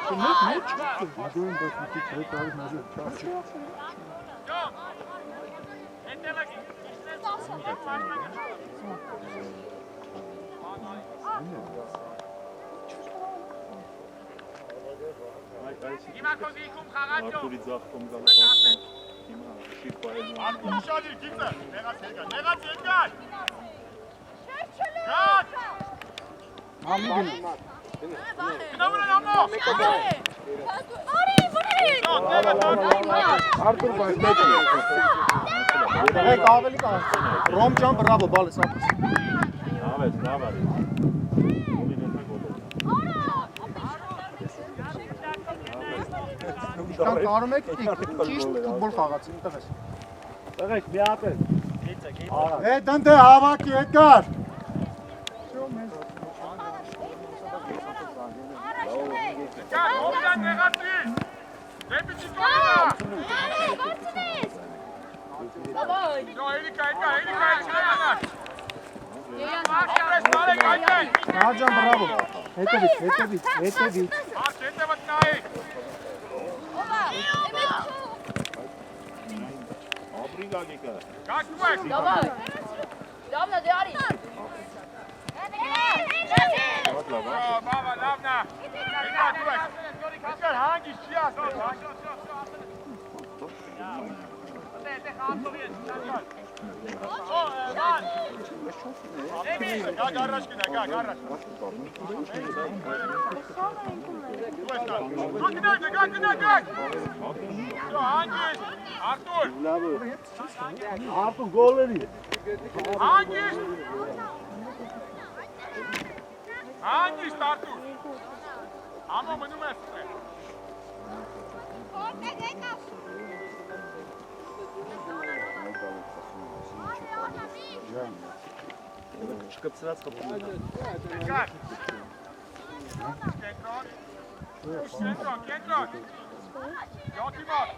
Speaker 7: Հիմա քո դիքում խաղաճո։
Speaker 2: Արտուրի ձախքում գալու։ Հիմա շիպայել։
Speaker 7: Արտուր շադիր գիծը։ Նեղած եկար։ Գաց։
Speaker 1: Ամի գնա։
Speaker 7: Նամուր նամո։
Speaker 6: Արի, վրի!
Speaker 1: Արտուր բայ պետք է։ Ղեք ավելի կա։ Ռոմ ջան, բրավո, բալես ապրես։
Speaker 2: Ավես, լավ արի։
Speaker 1: Ինչքան կարում եք ճիշտ ֆուտբոլ խաղացին, տղես։
Speaker 4: Տղեկ մի ապրես։ Հետ ընդ հավաքի Էդգար։
Speaker 7: Գաց, ովյան նեղացի։ Դեպի չիկորա։
Speaker 6: Давай!
Speaker 7: Նո, էլիկա եկար, չնանար։
Speaker 1: Նահաջան բրավո։ Հետևից։
Speaker 7: Մարդ հետևդ նայի։
Speaker 2: Աբրիգագիկը։
Speaker 7: Գակու եք։
Speaker 6: Լավնա դե արի։
Speaker 7: Բաբա, լավնա։ Գակու եք։ Եկար հանգիս չի ասել։ Գակ առաջ գնա, գակ առաջ։ Գակ։ Հանգիս, Արտուր։
Speaker 1: Արտու գոլերի։
Speaker 7: Հանգիս։ Հանգիս, Արտուր։ Ամո մնում ես։
Speaker 1: Շկպցրած խփում։
Speaker 7: Գակ։ Կենտրոն։ Յոթի մոտ։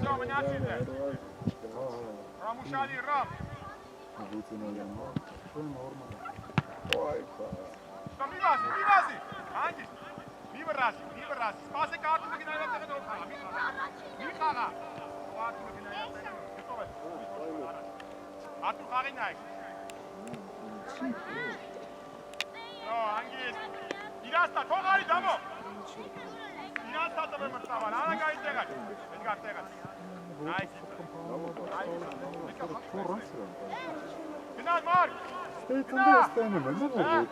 Speaker 7: Всё, մնացիր է։ Ռամուշալի, Ռամ։ Что, մի վազի։ Հանգիս։ Մի վրասի։ Սպասեք արտումը գնայով տեղը նոր խաղա։ Մի խաղա։ Արտումը գնայով տեղը նոր։ Գտով ես։ Արտու խաղի նայք։ Հանգիս։ Իրաստա, թող արի դամո։ Իրաստա տվե մրտավան, անագայի տեղակ։ Էդգար տեղակ։ Նայք։ Գնալ մարկ։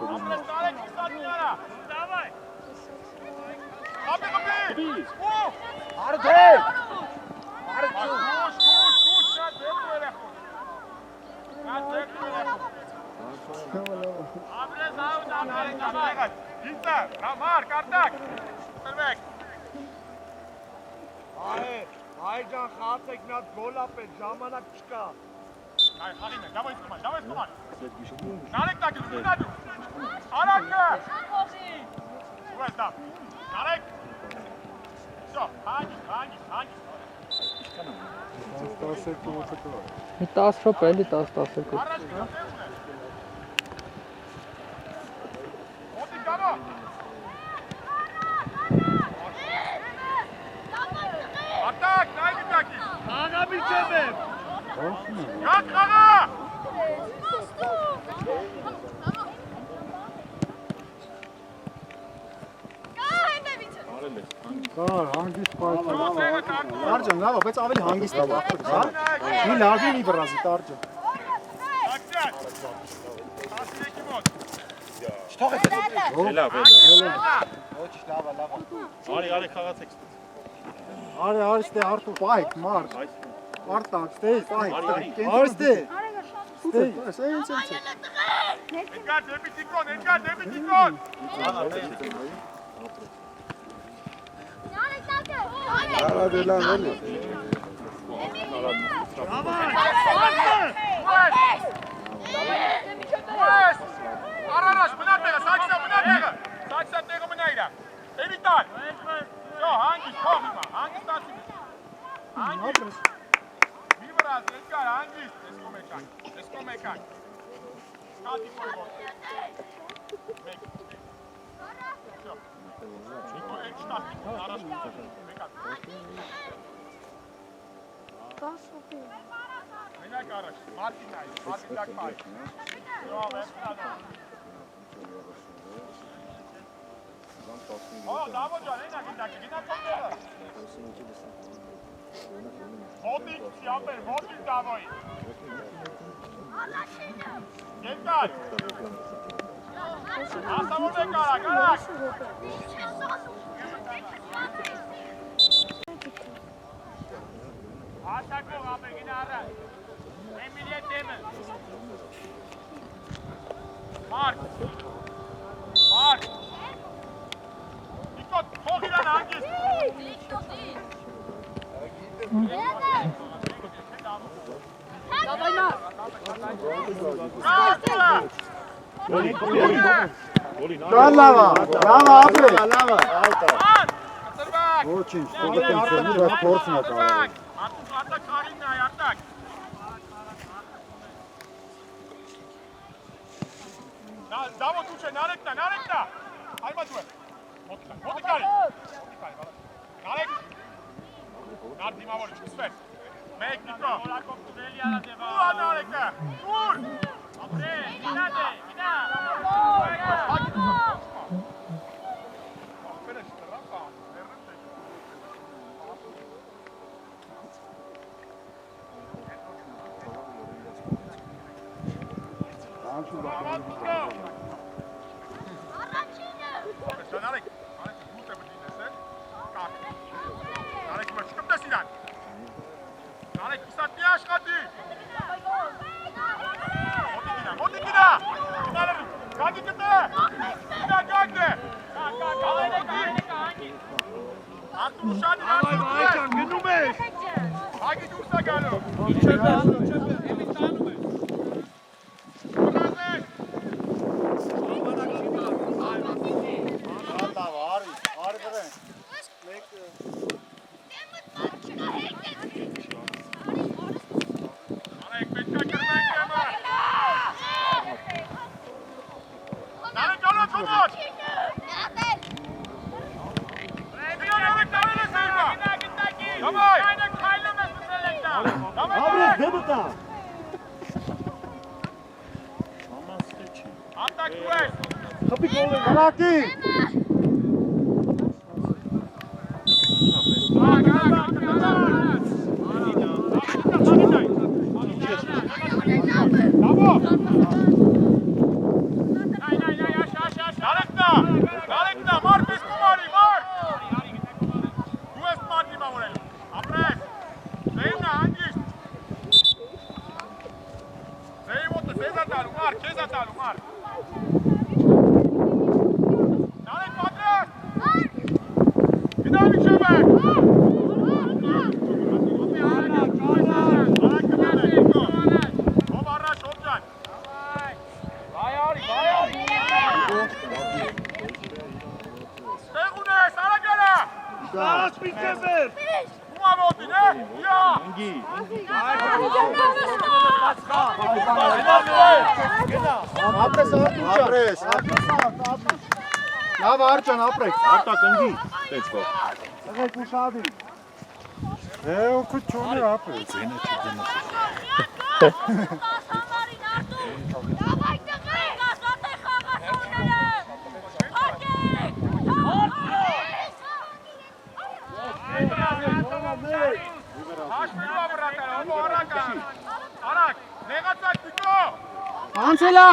Speaker 7: Ամրես տարեք կիսատիարա։ Դավայ։ Ապի։
Speaker 1: Արդե։
Speaker 7: Ամրես աուտ ամրես դավայ։ Ինտա, մարկ, արտակ։ Տրվեք։
Speaker 4: Հայ ջան, խաղացեք նա գոլ ապել, ժամանակ չկա։
Speaker 7: Այ խաղին է, դավայ սկոման։ Նարեք տակել, դու։ Արակը։ Ու ես դավ։ Նարեք։ Всё, հանգիս։
Speaker 4: 10 րոպե կա։
Speaker 3: Մի 10 րոպե էլի 10
Speaker 7: Առաջ գնա, Մոտիկ գավո։ Ատակ, նայ գիտակի։
Speaker 5: Աղաբի չեմ եմ։
Speaker 7: Գակ խաղա։
Speaker 4: Հանգիստ պայթ։
Speaker 1: Տարջան, լավ, բայց ավելի հանգիստ է, հա։ Մի լավի մի բրազի, Տարջան։
Speaker 7: Ակցիան։ 13-ի մոտ։
Speaker 2: Լավ։
Speaker 1: Ոչինչ, լավ։
Speaker 2: Արի խաղացեք։
Speaker 1: Արի, ստե Արտու պայք, մարդ։ Արտակ, ստե, պայք։
Speaker 2: Արի,
Speaker 1: ստե։ Ստե, սենց։
Speaker 7: Էդգար դեպի տիկոն։
Speaker 4: Արադելան էլի։
Speaker 7: Արարաշ, մնա տեղը, Սաքսա տեղը մնա իրա։ Էվիտար։ Շո, հանգիս, թող հիմա, հանգիս տացի։ Հանգիս։ Մի վրազ, Էդգար, հանգիս, էսկոմ եկանք։ Կատի կոյբոտ։ Մեկ։ Շո։ Էդ շտապի, առաջ մեկատ։ Մենակ առաջ, մարդին այ, մարդին դակ պայ։ Շո, վերցնադո։ Դավո ջան, ենա գիտակի, գինա կոնդերը։ Ոտիկ սիամբեր, ոտիկ դավոյի։ Գետար։ Ասավոն է կարակ։ Ատակող ապե գինա առա։ Էմիլիա դեմը։ Մարկ։ Նիկոտ, թող իրան հանգիստ։
Speaker 1: Լավա, ապրե։
Speaker 4: Ոչինչ, տղետենցելի, բայց փորձն է կարել։
Speaker 7: Արտակ խարինն այ, արտակ։ Դավոթ ուչ է, նարեկնա։ Այմա դու է։ Մոտիկարի։ Նարեք։ Նար դիմավորը չկսվես։ Մեկ նիկո։ Ուա նարեկնա։ Ուր։
Speaker 1: Լավ արջան ապրեք։
Speaker 2: Արտակ ընկի։ Տեցկո։
Speaker 1: Եղեք ուշադիր։
Speaker 4: օգուտ չունի ապրես։
Speaker 1: Անցելա։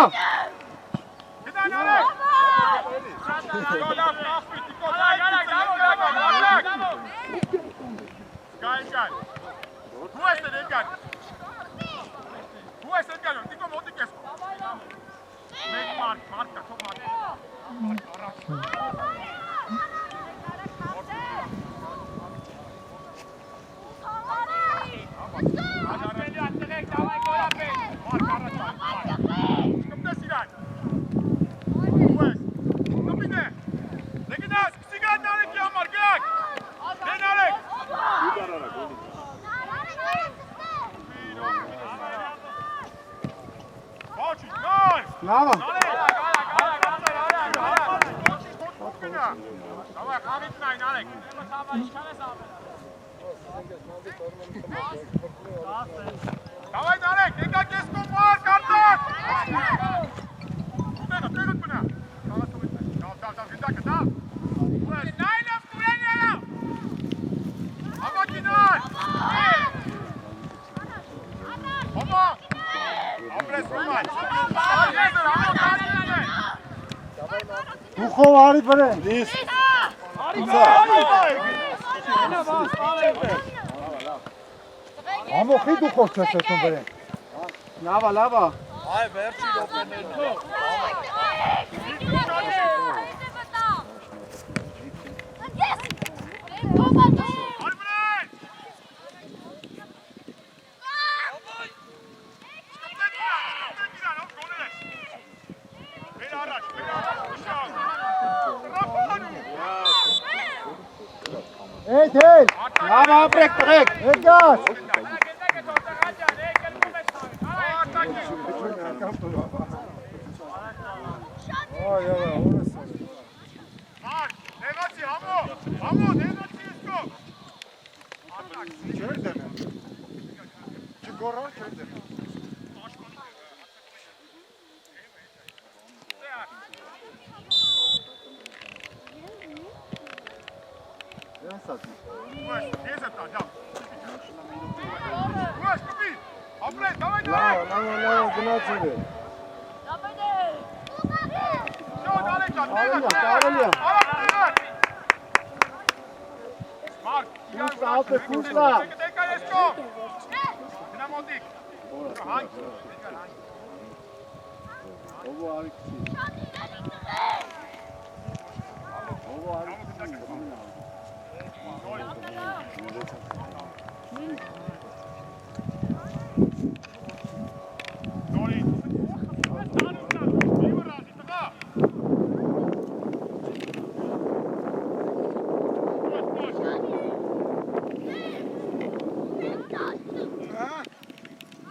Speaker 1: Նավա։
Speaker 7: Давай, Нарек, եկա կես կոմար, կարտակ։ Ուտենա, տեղդ բնա։ Դավ, գնդակը, դավ։ Ուես, նայլով, կուրենյալա։ Համակինար։ Հոմա։ Ապրես հոմա։ Աջեզր, համակարինան է։
Speaker 4: Դուխով արի բրեն։ Դիս։ Ամոխի դուխով չես էտում բրեն։
Speaker 1: Լավա, լավա։
Speaker 5: Այ վերջի րոպեներն։
Speaker 1: Էդ հել, լավ ապրեք տղեք, էդգաս։
Speaker 4: Այ, օրս։
Speaker 7: Mark, Negatsi, Hamo, Negatsi isko.
Speaker 4: Չէր դեմեմ։ Չգոռալ չէր դեմեմ։
Speaker 7: Ueš, gdje se ta, ja. Ueš, kupi. Apre, давай,
Speaker 4: Լավ, գնացել է։
Speaker 7: Все, далеко,
Speaker 1: Կարելի է, կարելի է։
Speaker 7: Mark,
Speaker 1: Կուստա, ապե, կուստա։
Speaker 7: Դեկա եսկո։ Գնա մոտիկ։ Հանք։
Speaker 1: Ովո արի քիչ։ Ովո արի քիչ։
Speaker 7: Նորի։ Իվրազի տղա։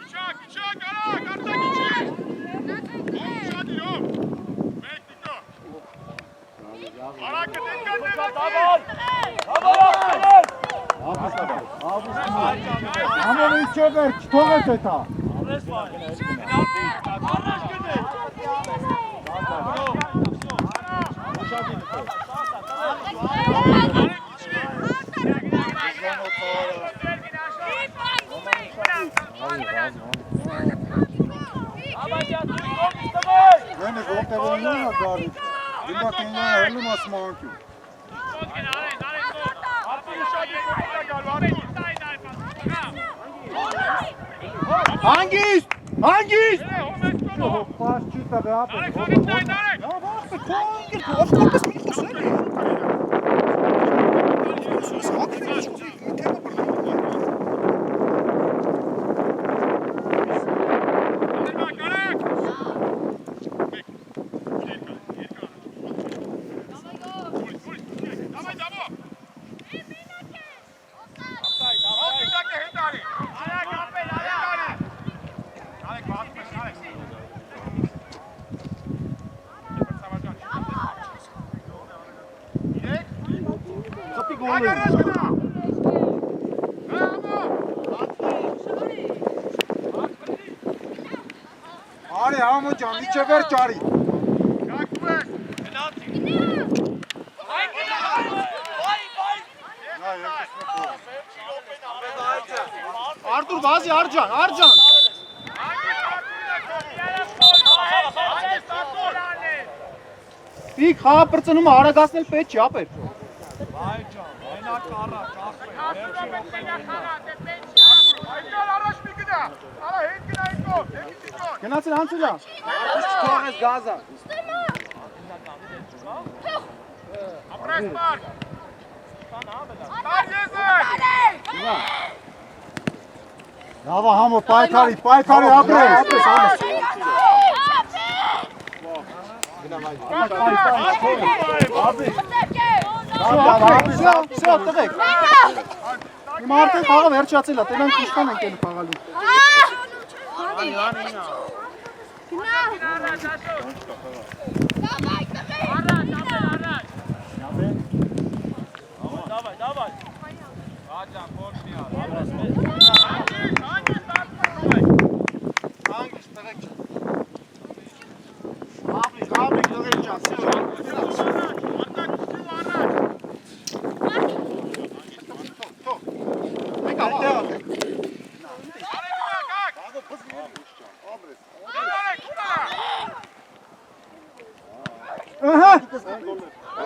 Speaker 7: Իչակ, արագ, արտակ իչի։ Շադի, ով։ Մեկ դիկո։ Արագ դեկա
Speaker 1: Համոն ինչ չէ վերջ, թողես էտա։
Speaker 4: Գոնե գոհտևորն ունի գարի։ Դիմա կենյանը հելում ասմանքյու։
Speaker 1: Հանգիստ, հանգիստ։
Speaker 4: Պաշ չի տղե ապե։ Խփի գոլը։ Արի համո ջան, իջե վերջ արի։
Speaker 1: Արտուր վազի, Արջան, Արջան։ Պիկ խաղը պրծնում արագացնել պետք չի, ապեր։ Գնացել հանցուրա։
Speaker 5: Թողես գազա։
Speaker 7: Ապրես պարկ։ Տար եզեր։
Speaker 4: Լավա համո պայքարի ապրես։
Speaker 1: Ապրես, ամես։ Շո, տղեք։ Իմ արդեն խաղը վերջացել է, տենանք իշխան ենք ելի խաղալու։
Speaker 5: Давай. Աջան, փոշնի արա։
Speaker 1: Հանգիստ, տղեք չան։ Ապրիկ, տղեք չան,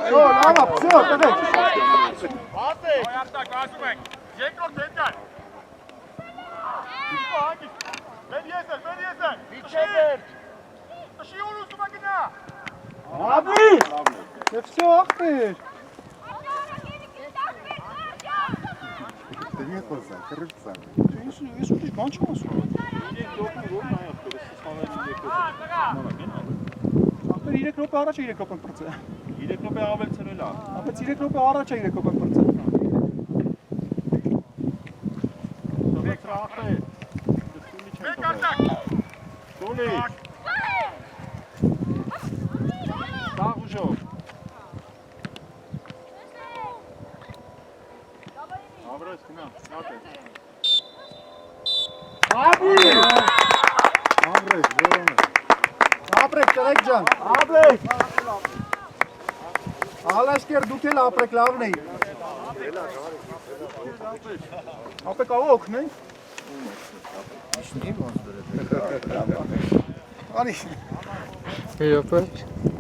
Speaker 1: Շո, լավա, շո, տղեք։
Speaker 7: Հատեք։ Այարտակ, ասում ենք, երկրորդ դենկար։ Մեր եզեր։ Իչե վերջ։ Տշի ուր ուզում է գնա։
Speaker 1: Ապրի։ Եվ շո, աղբեր։
Speaker 4: Դե խոսա, կրծա։
Speaker 1: Ես ուտիշ բան չեմ ասում։ Ապեր 3 րոպե առաջ է 3 րոպեն պրծը։
Speaker 2: 3 րոպե ավել ցրել է։
Speaker 1: Ապեր 3 րոպե առաջ է 3 րոպեն պրծը։
Speaker 7: Մեկ արտակ։
Speaker 2: Սոլի։ ուժով։ Avrez gina, nate։
Speaker 1: Ապրեք, որոնը։ Ապրեք, տրեք ջան, ապրեք։ Ալաշկեր դուք էլ ապրեք, լավն էի։ Ապեք ավ օգնենք։ Անի։
Speaker 3: Իրոք։